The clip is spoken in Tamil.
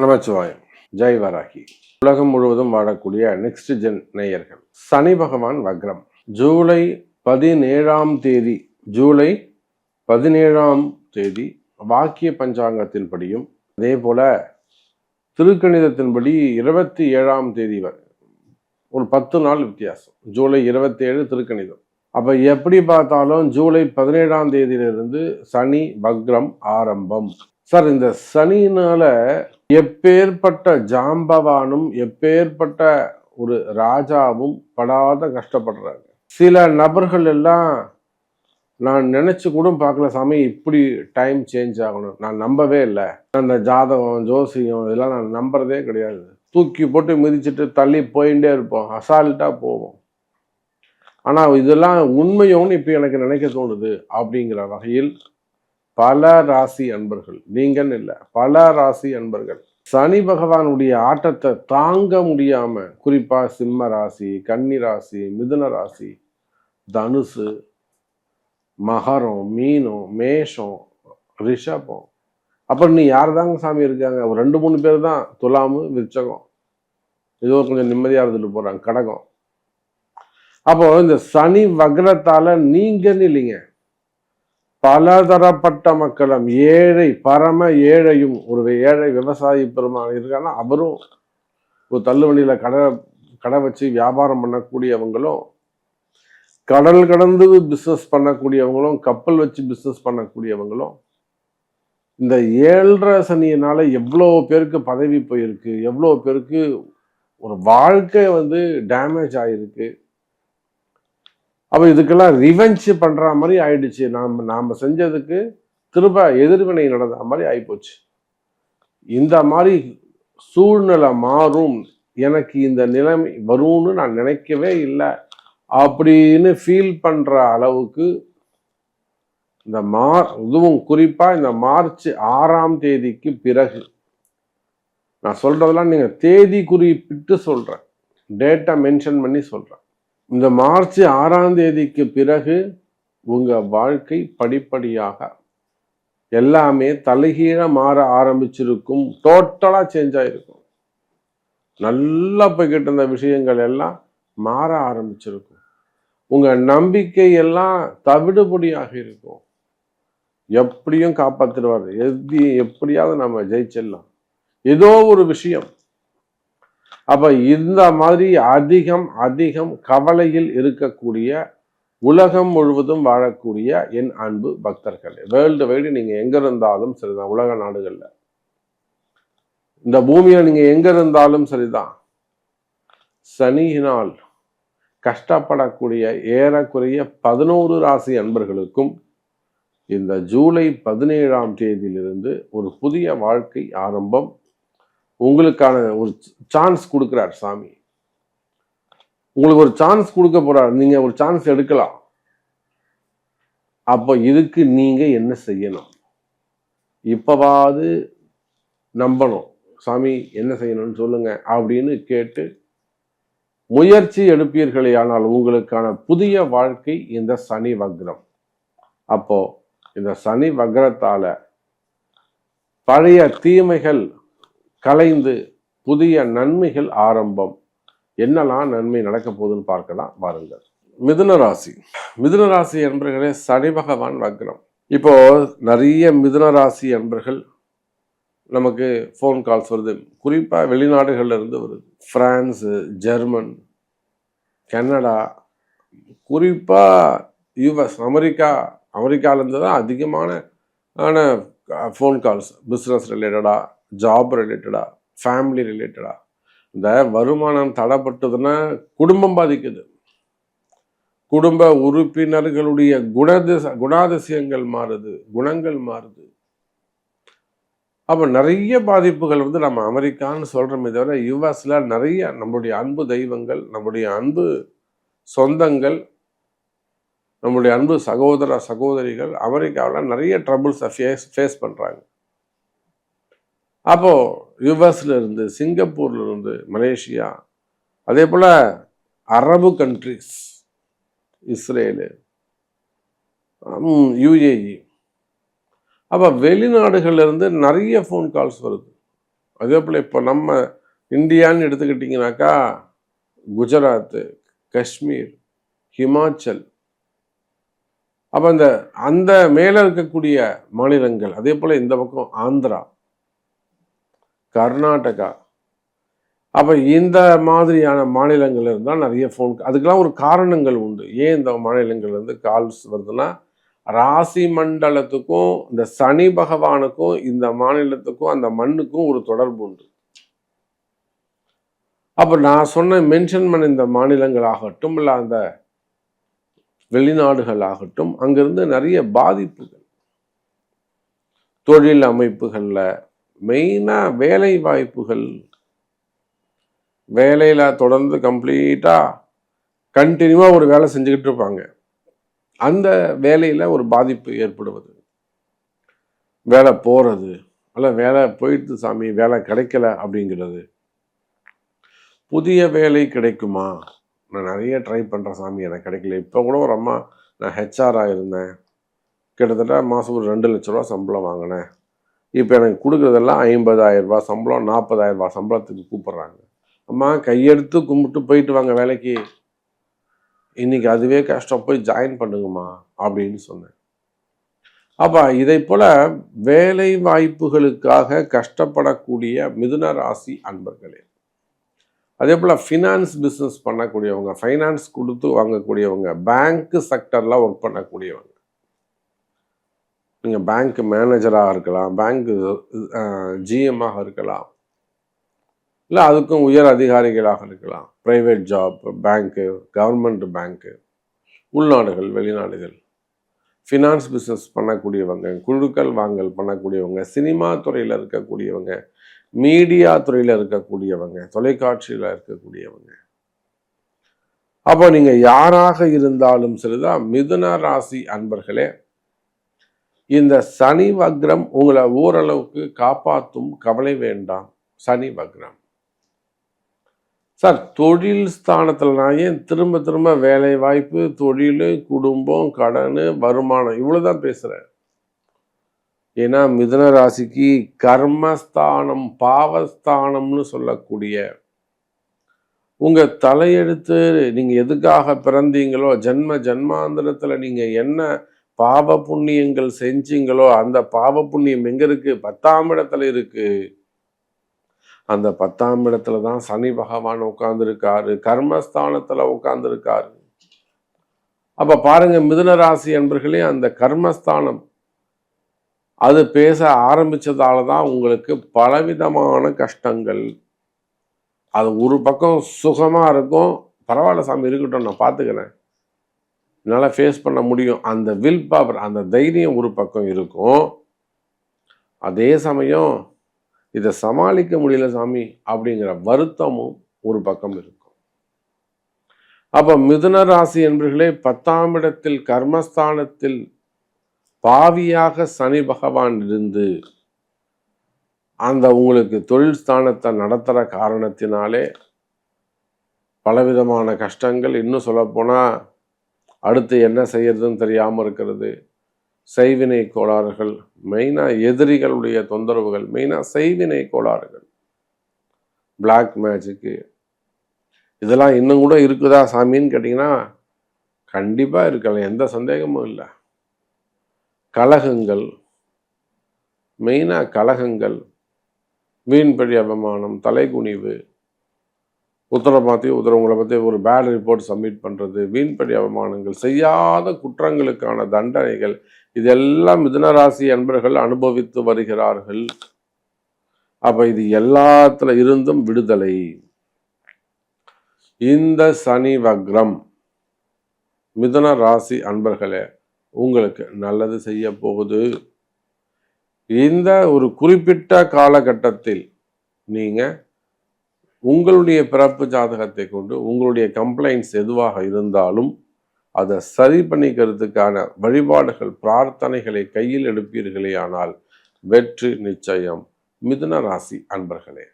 நமச்சிவாயம். ஜெய் வராகி. உலகம் முழுவதும் வாழக்கூடிய நெக்ஸ்ட் ஜென் நேயர்கள். சனி பகவான் வக்ரம். ஜூலை 17 வாக்கிய பஞ்சாங்கத்தின்படியும் அதே போல திருக்கணிதத்தின்படி 27 வரை ஒரு 10 நாள் வித்தியாசம். ஜூலை 27 திருக்கணிதம். அப்ப எப்படி பார்த்தாலும் ஜூலை 17 சனி வக்ரம் ஆரம்பம். சார், இந்த சனினால எப்பேற்பட்ட ஜாம்பவானும் எப்பேற்பட்ட ஒரு ராஜாவும் படாத கஷ்டப்படுறாங்க. சில நபர்கள் எல்லாம் நான் நினைச்சு கூட பார்க்கல, சாமி இப்படி டைம் சேஞ்ச் ஆகணும், நான் நம்பவே இல்லை. அந்த ஜாதகம் ஜோசியம் இதெல்லாம் நான் நம்புறதே கிடையாது. தூக்கி போட்டு மிதிச்சுட்டு தள்ளி போயிட்டே இருப்போம், அசால்ட்டா போவோம். ஆனா இதெல்லாம் உண்மையோன்னு இப்ப எனக்கு நினைக்க தோணுது. அப்படிங்கிற வகையில் பல ராசி அன்பர்கள், நீங்கன்னு இல்லை, பல ராசி அன்பர்கள் சனி பகவானுடைய ஆட்டத்தை தாங்க முடியாம, குறிப்பா சிம்ம ராசி, கன்னி ராசி, மிதுன ராசி, தனுசு, மகரம், மீனம், மேஷம், ரிஷபம், அப்புறம் நீ யார் தாங்க சாமி இருக்காங்க? ஒரு 2-3 பேர் தான். துலாமு, விருச்சகம், ஏதோ கொஞ்சம் நிம்மதியா இருந்துட்டு போறாங்க, கடகம். அப்போ இந்த சனி வக்ரத்தால நீங்கன்னு இல்லைங்க, பலதரப்பட்ட மக்களும், ஏழை பரம ஏழையும், ஒரு ஏழை விவசாயி பெருமாள் இருக்காங்கன்னா அவரும், ஒரு தள்ளுவண்டியில கடை வச்சு வியாபாரம் பண்ணக்கூடியவங்களும், கடல் கடந்து பிஸ்னஸ் பண்ணக்கூடியவங்களும், கப்பல் வச்சு பிஸ்னஸ் பண்ணக்கூடியவங்களும், இந்த 7.5 சனியினால எவ்வளோ பேருக்கு பதவி போயிருக்கு, எவ்வளோ பேருக்கு ஒரு வாழ்க்கை டேமேஜ் ஆயிருக்கு. அப்போ இதுக்கெல்லாம் ரிவெஞ்ச் பண்ற மாதிரி ஆயிடுச்சு. நாம செஞ்சதுக்கு திரும்ப எதிர்வினை நடந்த மாதிரி ஆயிப்போச்சு. இந்த மாதிரி சூழ்நிலை மாறும், எனக்கு இந்த நிலைமை வரும்னு நான் நினைக்கவே இல்லை அப்படின்னு ஃபீல் பண்ற அளவுக்கு இந்த இதுவும் குறிப்பா இந்த மார்ச் 6 பிறகு, நான் சொல்றதெல்லாம் நீங்க தேதி குறிப்பிட்டு சொல்றேன், டேட்டா மென்ஷன் பண்ணி சொல்றேன். இந்த மார்ச் 6 பிறகு உங்க வாழ்க்கை படிப்படியாக எல்லாமே தலைகீழ மாற ஆரம்பிச்சிருக்கும். டோட்டலா சேஞ்ச் ஆயிருக்கும். நல்லா போய்கிட்டு இருந்த விஷயங்கள் எல்லாம் மாற ஆரம்பிச்சிருக்கும். உங்க நம்பிக்கை எல்லாம் தவிடுபடியாக இருக்கும். எப்படியும் காப்பாத்திடுவார், எப்படியாவது நம்ம ஜெயிச்சிடலாம், ஏதோ ஒரு விஷயம். அப்ப இந்த மாதிரி அதிகம் கவலையில் இருக்கக்கூடிய, உலகம் முழுவதும் வாழக்கூடிய என் அன்பு பக்தர்கள், வேர்ல்டு வைடு நீங்க எங்க இருந்தாலும் சரிதான், உலக நாடுகள்ல, இந்த பூமியில நீங்க எங்க இருந்தாலும் சரிதான், சனியினால் கஷ்டப்படக்கூடிய ஏறக்குறைய 11 ராசி அன்பர்களுக்கும் இந்த ஜூலை 17 ஒரு புதிய வாழ்க்கை ஆரம்பம், உங்களுக்கான ஒரு சான்ஸ் கொடுக்கிறார் சாமி. உங்களுக்கு ஒரு சான்ஸ் கொடுக்க போறார், நீங்க ஒரு சான்ஸ் எடுக்கலாம். அப்போ இதுக்கு நீங்க என்ன செய்யணும்? இப்பவாது நம்பணும், சாமி என்ன செய்யணும்னு சொல்லுங்க அப்படின்னு கேட்டு முயற்சி எடுப்பீர்களே ஆனால் உங்களுக்கான புதிய வாழ்க்கை இந்த சனி வக்ரம். அப்போ இந்த சனி வக்ரத்தால பழைய தீமைகள் கலைந்து புதிய நன்மைகள் ஆரம்பம். என்னெல்லாம் நன்மை நடக்க போகுதுன்னு பார்க்கலாம் வாருங்கள். மிதுன ராசி என்பர்களே, சனி பகவான் வக்ரம். இப்போ நிறைய மிதுன ராசி என்பர்கள் நமக்கு ஃபோன் கால்ஸ் வருது, குறிப்பா வெளிநாடுகள்ல இருந்து வருது. பிரான்ஸு, ஜெர்மன், கனடா, குறிப்பா யுஎஸ், அமெரிக்காலேருந்து தான் அதிகமான ஃபோன் கால்ஸ். பிஸ்னஸ் ரிலேட்டடா, ஜாப் ரிலேட்டடா, ஃபேமிலி ரிலேட்டடா. இந்த வருமானம் தடைப்பட்டதுன்னா குடும்பம் பாதிக்குது. குடும்ப உறுப்பினர்களுடைய குணாதிசயங்கள் மாறுது, குணங்கள் மாறுது. அப்ப நிறைய பாதிப்புகள் நம்ம அமெரிக்கான்னு சொல்றோமே தவிர, யுஎஸ்ல நிறைய நம்மளுடைய அன்பு தெய்வங்கள், நம்முடைய அன்பு சொந்தங்கள், நம்முடைய அன்பு சகோதர சகோதரிகள் அமெரிக்காவில் நிறைய ட்ரபிள்ஸை ஃபேஸ் பண்றாங்க. அப்போ யுஎஸ்ல இருந்து, சிங்கப்பூர்ல இருந்து, மலேசியா, அதே போல அரபு கண்ட்ரிஸ், இஸ்ரேலு, யுஏஇ, அப்போ வெளிநாடுகள்ல இருந்து நிறைய ஃபோன் கால்ஸ் வருது. அதே போல் இப்போ நம்ம இந்தியான்னு எடுத்துக்கிட்டிங்கனாக்கா குஜராத்து, காஷ்மீர், ஹிமாச்சல், அப்போ அந்த மேலே இருக்கக்கூடிய மாநிலங்கள், அதே போல் இந்த பக்கம் ஆந்திரா, கர்நாடகா, அப்போ இந்த மாதிரியான மாநிலங்கள் இருந்தால் நிறைய ஃபோன், அதுக்கெல்லாம் ஒரு காரணங்கள் உண்டு. ஏன் இந்த மாநிலங்கள்லேருந்து கால்ஸ் வருதுன்னா, ராசி மண்டலத்துக்கும் இந்த சனி பகவானுக்கும் இந்த மாநிலத்துக்கும் அந்த மண்ணுக்கும் ஒரு தொடர்பு உண்டு. அப்போ நான் சொன்ன மென்ஷன் பண்ண இந்த மாநிலங்கள் ஆகட்டும், இல்லை அந்த வெளிநாடுகள் ஆகட்டும், அங்கிருந்து நிறைய பாதிப்புகள் தொழில் அமைப்புகளில், மெயினாக வேலை வாய்ப்புகள், வேலையில் தொடர்ந்து கம்ப்ளீட்டாக கண்டினியூவாக ஒரு வேலை செஞ்சுக்கிட்டு இருப்பாங்க. அந்த வேலையில் ஒரு பாதிப்பு ஏற்படுவது, வேலை போகிறது, அல்ல வேலை போயிடுது சாமி, வேலை கிடைக்கல அப்படிங்கிறது, புதிய வேலை கிடைக்குமா, நான் நிறைய ட்ரை பண்ணுறேன் சாமி எனக்கு கிடைக்கல. இப்போ கூட ஒரு அம்மா, நான் ஹெச்ஆராக இருந்தேன், கிட்டத்தட்ட மாதம் ஒரு 2 லட்ச ரூபா சம்பளம் வாங்கினேன், இப்போ எனக்கு கொடுக்குறதெல்லாம் 50,000 ரூபா சம்பளம், 40,000 ரூபா சம்பளத்துக்கு கூப்பிட்றாங்க. அம்மா கையெடுத்து கும்பிட்டு போயிட்டு வாங்க வேலைக்கு, இன்னைக்கு அதுவே கஷ்டம், போய் ஜாயின் பண்ணுங்கம்மா அப்படின்னு சொன்னேன். அப்போ இதை போல வேலை வாய்ப்புகளுக்காக கஷ்டப்படக்கூடிய மிதுன ராசி அன்பர்களே, அதே போல் ஃபினான்ஸ் பிஸ்னஸ் பண்ணக்கூடியவங்க, ஃபைனான்ஸ் கொடுத்து வாங்கக்கூடியவங்க, பேங்க் செக்டரில் ஒர்க் பண்ணக்கூடியவங்க, நீங்கள் பேங்க் மேனேஜராக இருக்கலாம், பேங்க் ஜிஎம்மாக இருக்கலாம், இல்லை அதுக்கும் உயர் அதிகாரிகளாக இருக்கலாம், ப்ரைவேட் ஜாப், பேங்க்கு, கவர்மெண்ட் பேங்க்கு, உள்நாடுகள், வெளிநாடுகள், ஃபினான்ஸ் பிஸ்னஸ் பண்ணக்கூடியவங்க, குழுக்கள் வாங்கல் பண்ணக்கூடியவங்க, சினிமா துறையில் இருக்கக்கூடியவங்க, மீடியா துறையில் இருக்கக்கூடியவங்க, தொலைக்காட்சியில் இருக்கக்கூடியவங்க, அப்போ நீங்கள் யாராக இருந்தாலும் சரிதான் மிதுன ராசி அன்பர்களே, இந்த சனி வக்ரம் உங்களை ஓரளவுக்கு காப்பாற்றும், கவலை வேண்டாம். சனி வக்ரம் சார், தொழில் ஸ்தானத்தில் நான் ஏன் திரும்ப திரும்ப வேலை வாய்ப்பு, தொழில், குடும்பம், கடன், வருமானம் இவ்வளோதான் பேசுகிறேன். ஏன்னா மிதுன ராசிக்கு கர்மஸ்தானம், பாவஸ்தானம்னு சொல்லக்கூடிய உங்கள் தலையெழுத்து, நீங்கள் எதுக்காக பிறந்தீங்களோ, ஜென்மாந்திரத்தில் நீங்கள் என்ன பாவ புண்ணியங்கள் செஞ்சீங்களோ, அந்த பாவ புண்ணியம் எங்கே இருக்குது? 10ஆம் இடத்துல இருக்குது. அந்த 10ஆம் இடத்துல தான் சனி பகவான் உட்கார்ந்துருக்காரு, கர்மஸ்தானத்தில் உட்கார்ந்துருக்காரு. அப்போ பாருங்க மிதுன ராசி என்பர்களே, அந்த கர்மஸ்தானம் அது பேச ஆரம்பிச்சதால தான் உங்களுக்கு பலவிதமான கஷ்டங்கள். அது ஒரு பக்கம் சுகமாக இருக்கும், பரவாயில்ல சாமி இருக்கட்டும், நான் பார்த்துக்கிறேன், என்னால் ஃபேஸ் பண்ண முடியும், அந்த வில் பவர், அந்த தைரியம் ஒரு பக்கம் இருக்கும். அதே சமயம் இதை சமாளிக்க முடியல சாமி அப்படிங்கிற வருத்தமும் ஒரு பக்கம் இருக்கும். அப்போ மிதுன ராசி என்பர்களே, 10ஆம் இடத்தில் கர்மஸ்தானத்தில் பாவியாக சனி பகவான் இருந்து அந்த உங்களுக்கு தொழில் ஸ்தானத்தை நடத்துகிற காரணத்தினாலே பலவிதமான கஷ்டங்கள், இன்னும் சொல்லப்போனால் அடுத்து என்ன செய்யறதுன்னு தெரியாமல் இருக்கிறது, செய்வினை கோளாறுகள், மெயினாக எதிரிகளுடைய தொந்தரவுகள், மெயினாக செய்வினை கோளாறுகள், பிளாக் மேஜிக்கு, இதெல்லாம் இன்னும் கூட இருக்குதா சாமின்னு கேட்டிங்கன்னா கண்டிப்பாக இருக்கலாம், எந்த சந்தேகமும் இல்லை. கலகங்கள், மெயினாக கலகங்கள், வீண்பழி அவமானம், தலைகுனிவு, உங்களை பற்றி ஒரு பேட் ரிப்போர்ட் சப்மிட் பண்ணுறது, வீண்பழி அவமானங்கள், செய்யாத குற்றங்களுக்கான தண்டனைகள், இதெல்லாம் மிதுன ராசி அன்பர்கள் அனுபவித்து வருகிறார்கள். அப்போ இது எல்லாத்துல இருந்தும் விடுதலை. இந்த சனி வக்ரம் மிதுன ராசி அன்பர்களே உங்களுக்கு நல்லது செய்ய போகுது. இந்த ஒரு குறிப்பிட்ட காலகட்டத்தில் நீங்கள் உங்களுடைய பிறப்பு ஜாதகத்தை கொண்டு உங்களுடைய கம்ப்ளைண்ட்ஸ் எதுவாக இருந்தாலும் அதை சரி பண்ணிக்கிறதுக்கான வழிபாடுகள், பிரார்த்தனைகளை கையில் எடுப்பீர்களே ஆனால் வெற்றி நிச்சயம். மிதுன ராசி அன்பர்களே.